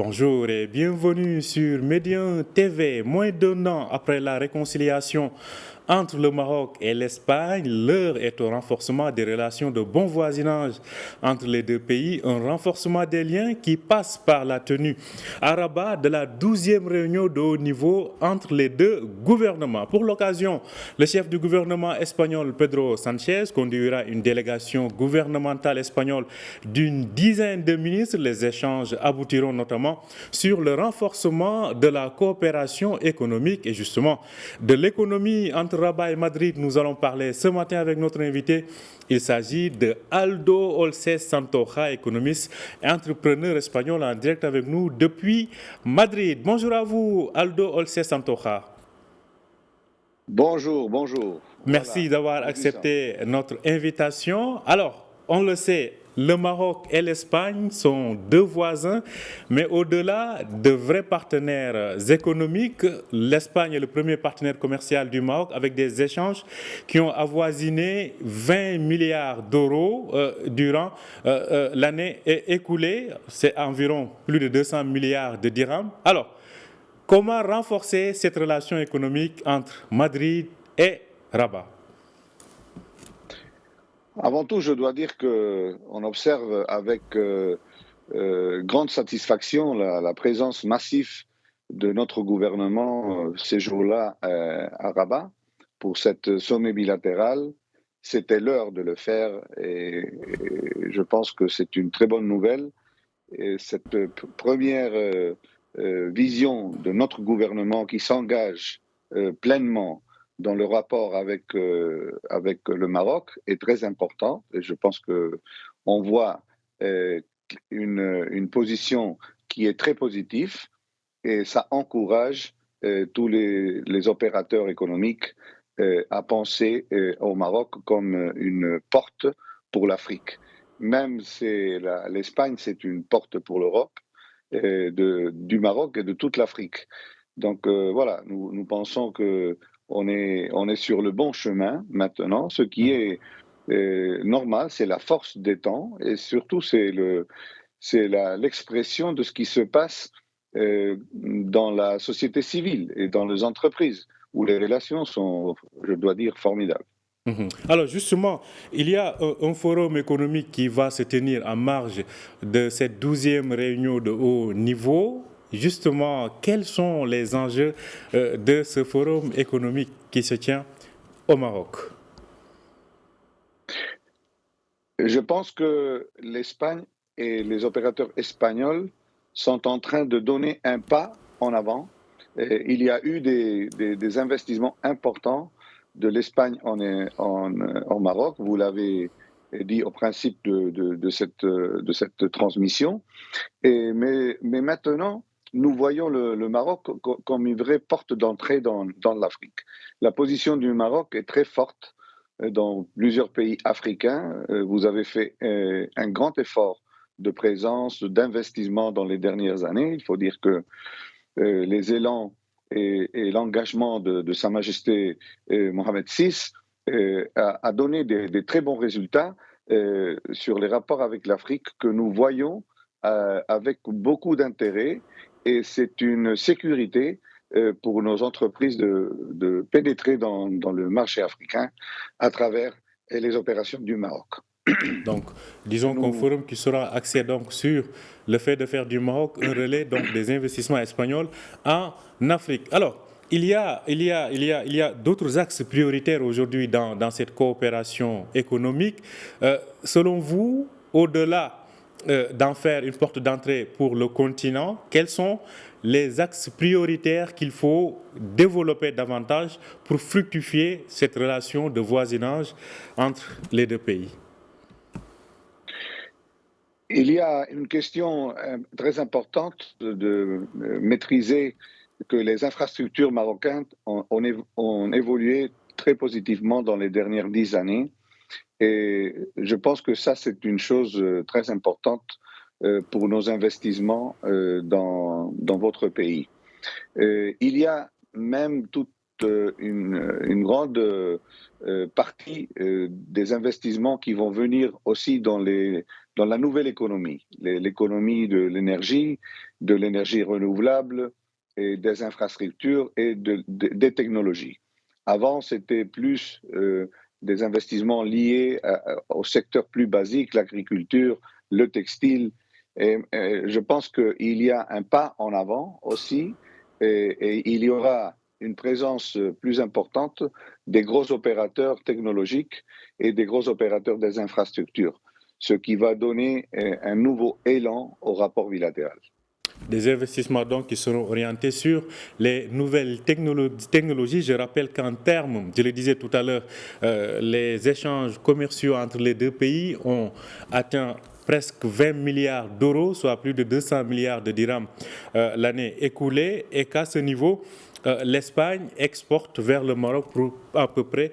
Bonjour et bienvenue sur Médien TV. Moins d'un an après la réconciliation entre le Maroc et l'Espagne, l'heure est au renforcement des relations de bon voisinage entre les deux pays, un renforcement des liens qui passe par la tenue à Rabat de la 12e réunion de haut niveau entre les deux gouvernements. Pour l'occasion, le chef du gouvernement espagnol Pedro Sánchez conduira une délégation gouvernementale espagnole d'une dizaine de ministres. Les échanges aboutiront notamment sur le renforcement de la coopération économique et justement de l'économie entre Rabat et Madrid. Nous allons parler ce matin avec notre invité. Il s'agit de Aldo Olcés Santoja, économiste et entrepreneur espagnol en direct avec nous depuis Madrid. Bonjour à vous, Aldo Olcés Santoja. Bonjour, bonjour. Merci d'avoir accepté notre invitation. Alors, on le sait, le Maroc et l'Espagne sont deux voisins, mais au-delà de vrais partenaires économiques, l'Espagne est le premier partenaire commercial du Maroc avec des échanges qui ont avoisiné 20 milliards d'euros durant l'année écoulée. C'est environ plus de 200 milliards de dirhams. Alors, comment renforcer cette relation économique entre Madrid et Rabat? Avant tout, je dois dire qu'on observe avec grande satisfaction la présence massive de notre gouvernement ces jours-là à Rabat pour cette sommet bilatérale. C'était l'heure de le faire et je pense que c'est une très bonne nouvelle. Et cette première vision de notre gouvernement qui s'engage pleinement dans le rapport avec le Maroc est très important. Et je pense qu'on voit une position qui est très positive et ça encourage tous les opérateurs économiques à penser au Maroc comme une porte pour l'Afrique. Même si l'Espagne, c'est une porte pour l'Europe, du Maroc et de toute l'Afrique. Donc voilà, nous pensons qu'on est sur le bon chemin maintenant. Ce qui est normal, c'est la force des temps et surtout c'est l'expression de ce qui se passe dans la société civile et dans les entreprises où les relations sont, je dois dire, formidables. Alors justement, il y a un forum économique qui va se tenir en marge de cette 12e réunion de haut niveau. Justement, quels sont les enjeux de ce forum économique qui se tient au Maroc? Je pense que l'Espagne et les opérateurs espagnols sont en train de donner un pas en avant. Il y a eu des investissements importants de l'Espagne en Maroc. Vous l'avez dit au principe de cette transmission. Mais maintenant, nous voyons le Maroc comme une vraie porte d'entrée dans l'Afrique. La position du Maroc est très forte dans plusieurs pays africains. Vous avez fait un grand effort de présence, d'investissement dans les dernières années. Il faut dire que les élans et l'engagement de Sa Majesté Mohamed VI a donné des très bons résultats sur les rapports avec l'Afrique que nous voyons avec beaucoup d'intérêt et c'est une sécurité pour nos entreprises de pénétrer dans le marché africain à travers les opérations du Maroc. Donc, disons qu'un forum qui sera axé donc sur le fait de faire du Maroc un relais donc des investissements espagnols en Afrique. Alors, il y a d'autres axes prioritaires aujourd'hui dans cette coopération économique. Selon vous, au-delà d'en faire une porte d'entrée pour le continent, quels sont les axes prioritaires qu'il faut développer davantage pour fructifier cette relation de voisinage entre les deux pays? Il y a une question très importante de maîtriser que les infrastructures marocaines ont évolué très positivement dans les dernières 10 années. Et je pense que ça, c'est une chose très importante pour nos investissements dans votre pays. Il y a même toute une grande partie des investissements qui vont venir aussi dans dans la nouvelle économie, l'économie de l'énergie renouvelable, et des infrastructures et des technologies. Avant, c'était plus des investissements liés au secteur plus basique, l'agriculture, le textile. Et je pense qu'il y a un pas en avant aussi, et il y aura une présence plus importante des gros opérateurs technologiques et des gros opérateurs des infrastructures, ce qui va donner un nouveau élan au rapport bilatéral. Des investissements donc qui seront orientés sur les nouvelles technologies. Je rappelle qu'en termes, je le disais tout à l'heure, les échanges commerciaux entre les deux pays ont atteint presque 20 milliards d'euros, soit plus de 200 milliards de dirhams l'année écoulée, et qu'à ce niveau, l'Espagne exporte vers le Maroc pour à peu près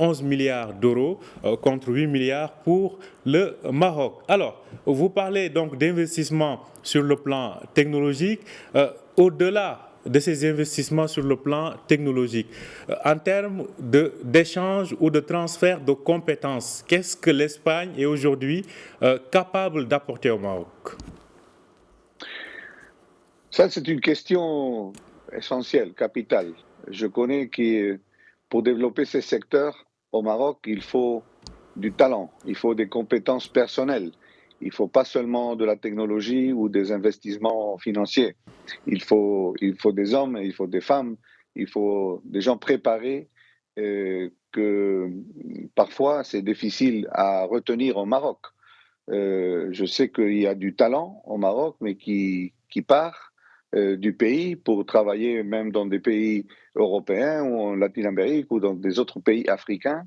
11 milliards d'euros contre 8 milliards pour le Maroc. Alors, vous parlez donc d'investissements sur le plan technologique. Au-delà de ces investissements sur le plan technologique, en termes d'échange ou de transfert de compétences, qu'est-ce que l'Espagne est aujourd'hui capable d'apporter au Maroc? Ça, c'est une question essentielle, capitale. Je connais que pour développer ces secteurs au Maroc, il faut du talent, il faut des compétences personnelles. Il ne faut pas seulement de la technologie ou des investissements financiers. Il faut des hommes, il faut des femmes, il faut des gens préparés que parfois c'est difficile à retenir au Maroc. Je sais qu'il y a du talent au Maroc, mais qui part du pays pour travailler même dans des pays européens ou en Latine-Amérique ou dans des autres pays africains.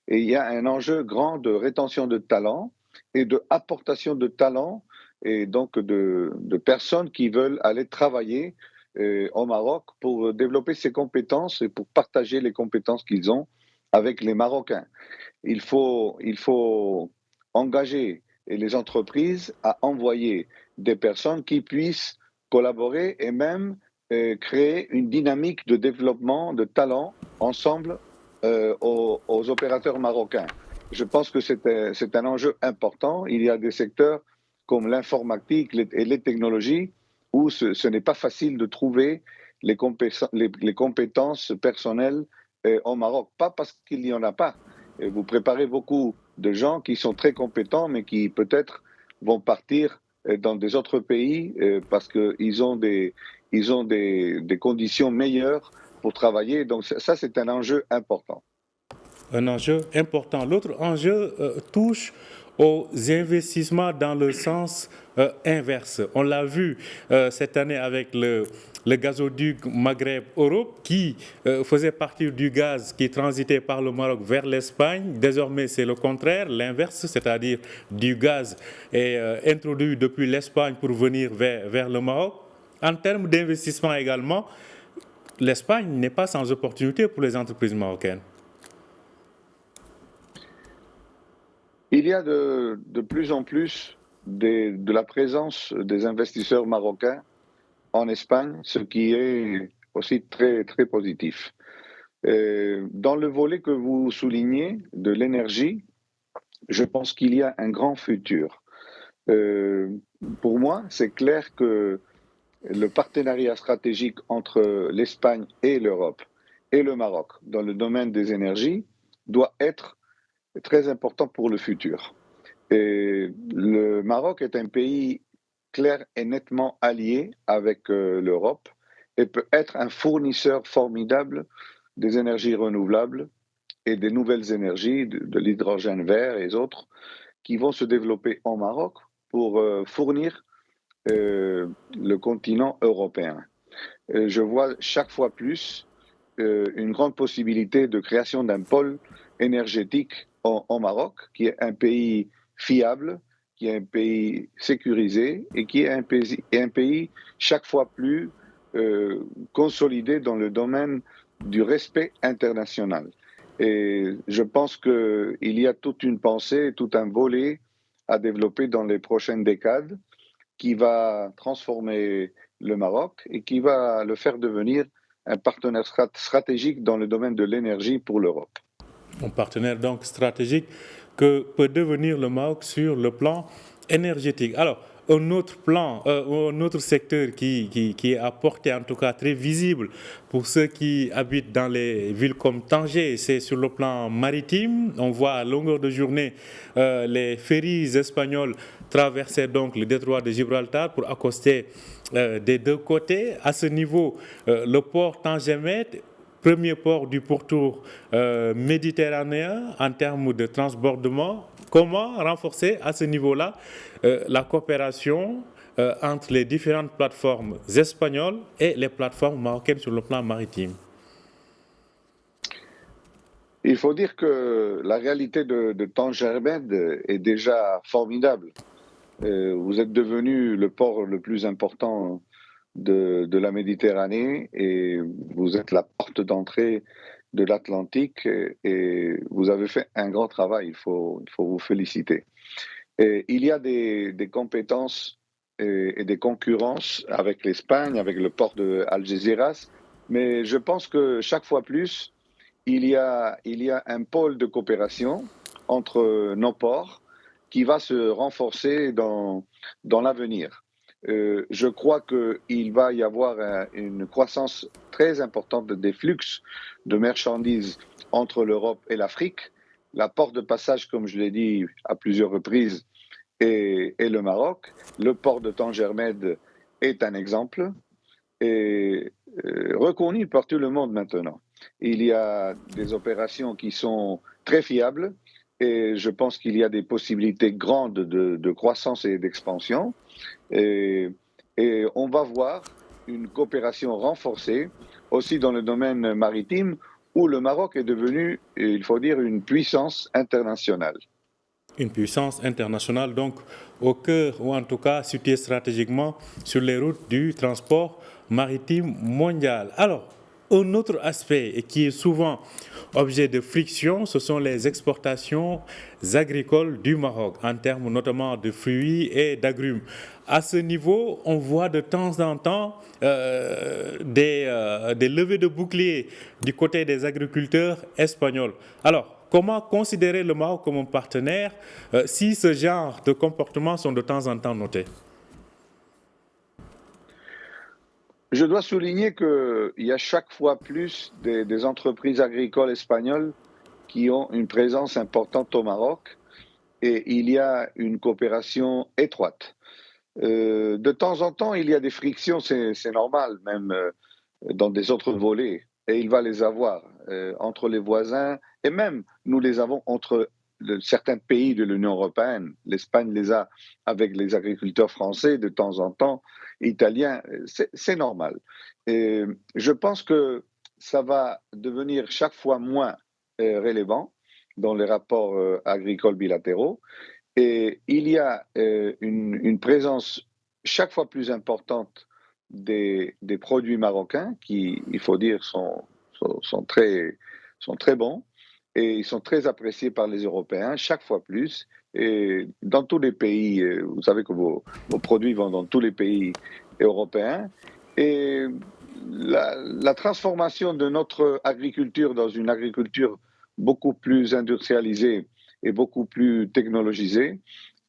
Et il y a un enjeu grand de rétention de talent et de apportation de talent et donc de personnes qui veulent aller travailler au Maroc pour développer ces compétences et pour partager les compétences qu'ils ont avec les Marocains. Il faut engager les entreprises à envoyer des personnes qui puissent collaborer et même créer une dynamique de développement de talents ensemble aux opérateurs marocains. Je pense que c'est un enjeu important. Il y a des secteurs comme l'informatique et les technologies où ce n'est pas facile de trouver les compétences personnelles au Maroc. Pas parce qu'il n'y en a pas. Vous préparez beaucoup de gens qui sont très compétents, mais qui peut-être vont partir dans des autres pays parce qu'ils ont des conditions meilleures pour travailler. Donc ça, c'est un enjeu important. Un enjeu important. L'autre enjeu touche aux investissements dans le sens inverse. On l'a vu cette année avec le gazoduc Maghreb-Europe qui faisait partie du gaz qui transitait par le Maroc vers l'Espagne. Désormais, c'est le contraire, l'inverse, c'est-à-dire du gaz est introduit depuis l'Espagne pour venir vers le Maroc. En termes d'investissement également, l'Espagne n'est pas sans opportunité pour les entreprises marocaines. Il y a de plus en plus de la présence des investisseurs marocains en Espagne, ce qui est aussi très, très positif. Dans le volet que vous soulignez de l'énergie, je pense qu'il y a un grand futur. Pour moi, c'est clair que le partenariat stratégique entre l'Espagne et l'Europe et le Maroc dans le domaine des énergies doit être très important pour le futur. Et le Maroc est un pays clair et nettement allié avec l'Europe et peut être un fournisseur formidable des énergies renouvelables et des nouvelles énergies, de l'hydrogène vert et autres, qui vont se développer au Maroc pour fournir le continent européen. Je vois chaque fois plus une grande possibilité de création d'un pôle énergétique au Maroc, qui est un pays fiable, qui est un pays sécurisé et qui est un pays chaque fois plus consolidé dans le domaine du respect international. Et je pense qu'il y a toute une pensée, tout un volet à développer dans les prochaines décades qui va transformer le Maroc et qui va le faire devenir un partenaire stratégique dans le domaine de l'énergie pour l'Europe. Un partenaire donc stratégique que peut devenir le Maroc sur le plan énergétique. Alors, un autre plan, un autre secteur qui est à portée en tout cas très visible pour ceux qui habitent dans les villes comme Tanger, c'est sur le plan maritime. On voit à longueur de journée les ferries espagnols traverser donc le détroit de Gibraltar pour accoster des deux côtés. À ce niveau, le port Tanger-Med, premier port du pourtour méditerranéen en termes de transbordement. Comment renforcer à ce niveau-là la coopération entre les différentes plateformes espagnoles et les plateformes marocaines sur le plan maritime? Il faut dire que la réalité de Tanger-Med est déjà formidable. Vous êtes devenu le port le plus important de la Méditerranée et vous êtes la porte d'entrée de l'Atlantique et vous avez fait un grand travail, il faut vous féliciter. Et il y a des compétences et des concurrences avec l'Espagne, avec le port de Algeciras, mais je pense que chaque fois plus, il y a un pôle de coopération entre nos ports qui va se renforcer dans l'avenir. Je crois qu'il va y avoir une croissance très importante des flux de marchandises entre l'Europe et l'Afrique. La porte de passage, comme je l'ai dit à plusieurs reprises, est le Maroc. Le port de Tanger-Med est un exemple et reconnu par tout le monde maintenant. Il y a des opérations qui sont très fiables et je pense qu'il y a des possibilités grandes de croissance et d'expansion. Et, et on va voir une coopération renforcée aussi dans le domaine maritime où le Maroc est devenu, il faut dire, une puissance internationale. Une puissance internationale, donc au cœur, ou en tout cas située stratégiquement sur les routes du transport maritime mondial. Alors, un autre aspect et qui est souvent objet de friction, ce sont les exportations agricoles du Maroc, en termes notamment de fruits et d'agrumes. À ce niveau, on voit de temps en temps des levées de boucliers du côté des agriculteurs espagnols. Alors, comment considérer le Maroc comme un partenaire si ce genre de comportements sont de temps en temps notés? Je dois souligner qu'il y a chaque fois plus des entreprises agricoles espagnoles qui ont une présence importante au Maroc et il y a une coopération étroite. De temps en temps, il y a des frictions, c'est normal, même dans des autres volets, et il va les avoir entre les voisins, et même nous les avons entre certains pays de l'Union européenne. L'Espagne les a avec les agriculteurs français de temps en temps, italiens, c'est normal. Et je pense que ça va devenir chaque fois moins relevant dans les rapports agricoles bilatéraux. Et il y a une présence chaque fois plus importante des produits marocains qui, il faut dire, sont très bons et ils sont très appréciés par les Européens, chaque fois plus. Et dans tous les pays, vous savez que vos produits vont dans tous les pays européens. Et la transformation de notre agriculture dans une agriculture beaucoup plus industrialisée et beaucoup plus technologisée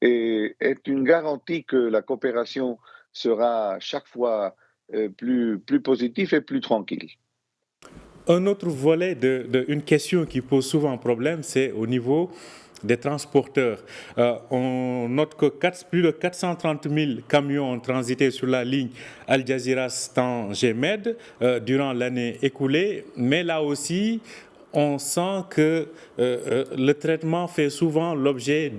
et est une garantie que la coopération sera chaque fois plus positive et plus tranquille. Un autre volet une question qui pose souvent problème, c'est au niveau des transporteurs. On note que plus de 430 000 camions ont transité sur la ligne Al Jazeera-Tanger-Med durant l'année écoulée, mais là aussi, on sent que le traitement fait souvent l'objet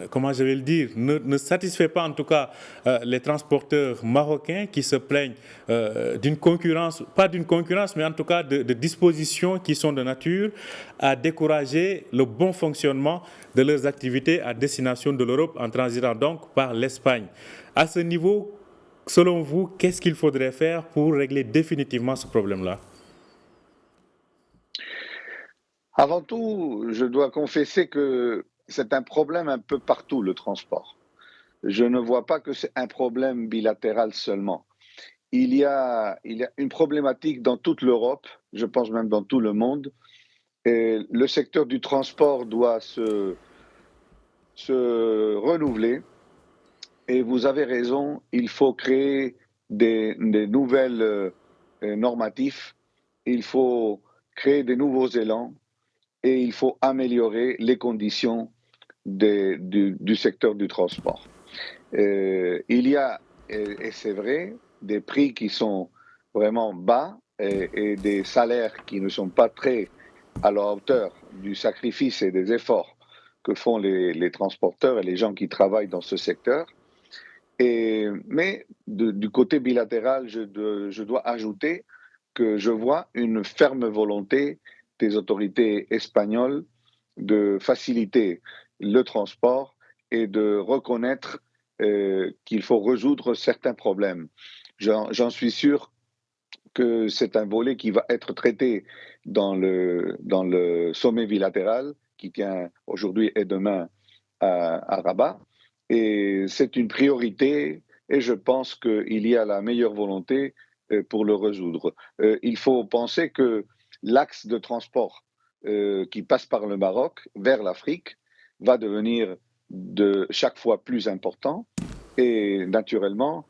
comment je vais le dire, ne satisfait pas en tout cas les transporteurs marocains qui se plaignent d'une concurrence, pas d'une concurrence, mais en tout cas de dispositions qui sont de nature à décourager le bon fonctionnement de leurs activités à destination de l'Europe en transitant donc par l'Espagne. À ce niveau, selon vous, qu'est-ce qu'il faudrait faire pour régler définitivement ce problème-là? Avant tout, je dois confesser que c'est un problème un peu partout, le transport. Je ne vois pas que c'est un problème bilatéral seulement. Il y a une problématique dans toute l'Europe, je pense même dans tout le monde, et le secteur du transport doit se renouveler. Et vous avez raison, il faut créer des nouvelles normatifs, il faut créer des nouveaux élans et il faut améliorer les conditions du secteur du transport. Il y a, et c'est vrai, des prix qui sont vraiment bas et des salaires qui ne sont pas très à la hauteur du sacrifice et des efforts que font les transporteurs et les gens qui travaillent dans ce secteur. Mais du côté bilatéral, je dois ajouter que je vois une ferme volonté des autorités espagnoles de faciliter le transport et de reconnaître qu'il faut résoudre certains problèmes. J'en suis sûr que c'est un volet qui va être traité dans le sommet bilatéral qui tient aujourd'hui et demain à Rabat. Et c'est une priorité et je pense qu'il y a la meilleure volonté pour le résoudre. Il faut penser que l'axe de transport qui passe par le Maroc vers l'Afrique va devenir de chaque fois plus important et naturellement,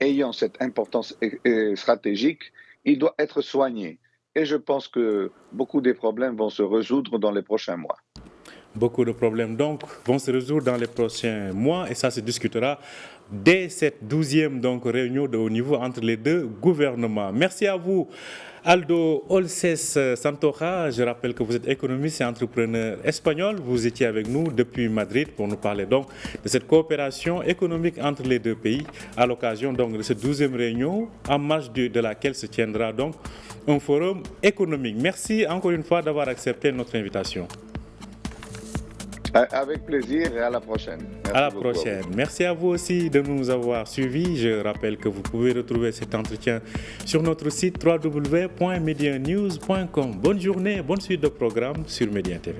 ayant cette importance stratégique, il doit être soigné. Et je pense que beaucoup des problèmes vont se résoudre dans les prochains mois. Beaucoup de problèmes donc vont se résoudre dans les prochains mois et ça se discutera dès cette 12e donc, réunion de haut niveau entre les deux gouvernements. Merci à vous, Aldo Olces Santoja. Je rappelle que vous êtes économiste et entrepreneur espagnol. Vous étiez avec nous depuis Madrid pour nous parler donc de cette coopération économique entre les deux pays à l'occasion donc de cette 12e réunion en marge de laquelle se tiendra donc un forum économique. Merci encore une fois d'avoir accepté notre invitation. Avec plaisir et à la prochaine. Merci à la prochaine. Merci à vous aussi de nous avoir suivis. Je rappelle que vous pouvez retrouver cet entretien sur notre site www.medianews.com. Bonne journée, bonne suite de programmes sur Média TV.